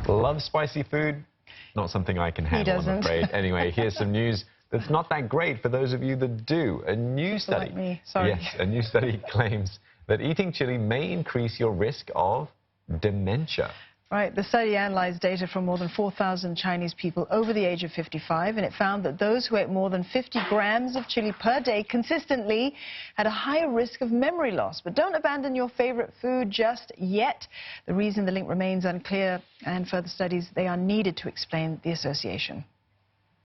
Love spicy food? Not something I can handle, I'm afraid. Anyway, here's some news that's not that great for those of you that do. A new study, like me. Sorry. Yes, a new study claims that eating chili may increase your risk of dementia. Right, the study analysed data from more than 4,000 Chinese people over the age of 55, and it found that those who ate more than 50 grams of chili per day consistently had a higher risk of memory loss. But don't abandon your favourite food just yet. The reason the link remains unclear, and further studies, they are needed to explain the association.